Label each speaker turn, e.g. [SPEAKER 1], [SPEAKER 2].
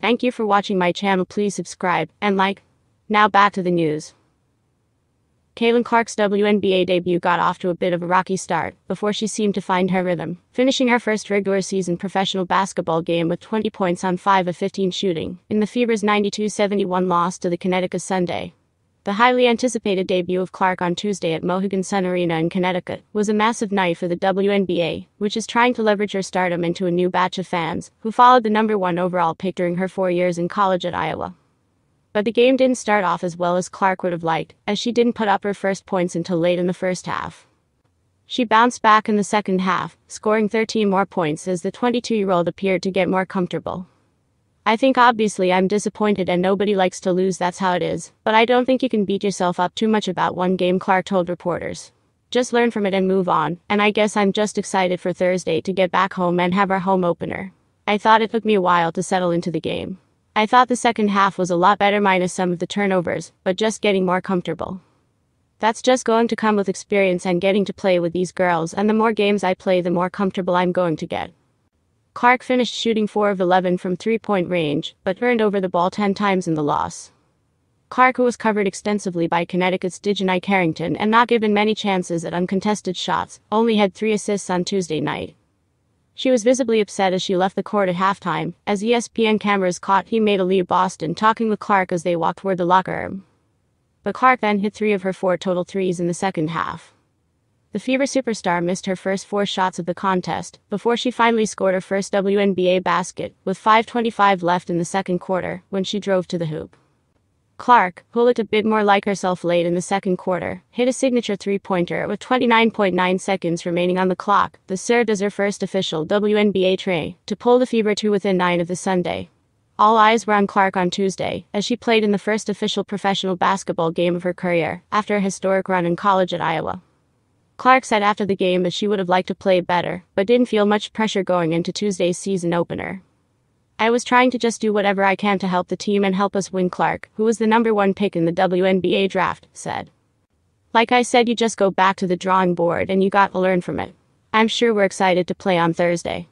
[SPEAKER 1] Thank you for watching my channel. Please subscribe and like. Now back to the news. Caitlin Clark's WNBA debut got off to a bit of a rocky start before she seemed to find her rhythm, finishing her first regular season professional basketball game with 20 points on 5 of 15 shooting in the Fever's 92-71 loss to the Connecticut Sun. The highly anticipated debut of Clark on Tuesday at Mohegan Sun Arena in Connecticut was a massive night for the WNBA, which is trying to leverage her stardom into a new batch of fans who followed the #1 overall pick during her 4 years in college at Iowa. But the game didn't start off as well as Clark would have liked, as she didn't put up her first points until late in the first half. She bounced back in the second half, scoring 13 more points as the 22-year-old appeared to get more comfortable. "I think obviously I'm disappointed and nobody likes to lose, that's how it is, but I don't think you can beat yourself up too much about one game," Clark told reporters. "Just learn from it and move on, and I guess I'm just excited for Thursday to get back home and have our home opener. I thought it took me a while to settle into the game. I thought the second half was a lot better minus some of the turnovers, but just getting more comfortable. That's just going to come with experience and getting to play with these girls, and the more games I play the more comfortable I'm going to get." Clark finished shooting 4 of 11 from three-point range, but turned over the ball 10 times in the loss. Clark, who was covered extensively by Connecticut's Dejanai Carrington and not given many chances at uncontested shots, only had 3 assists on Tuesday night. She was visibly upset as she left the court at halftime, as ESPN cameras caught teammate Aaliyah Boston talking with Clark as they walked toward the locker room. But Clark then hit 3 of her 4 total threes in the second half. The Fever superstar missed her first 4 shots of the contest before she finally scored her first WNBA basket, with 5:25 left in the second quarter, when she drove to the hoop. Clark, who looked a bit more like herself late in the second quarter, hit a signature three-pointer with 29.9 seconds remaining on the clock. This served as her first official WNBA try to pull the Fever to within 9 of the Sunday. All eyes were on Clark on Tuesday, as she played in the first official professional basketball game of her career, after a historic run in college at Iowa. Clark said after the game that she would have liked to play better, but didn't feel much pressure going into Tuesday's season opener. "I was trying to just do whatever I can to help the team and help us win," Clark, who was the #1 pick in the WNBA draft, said. "Like I said, you just go back to the drawing board and you got to learn from it. I'm sure we're excited to play on Thursday."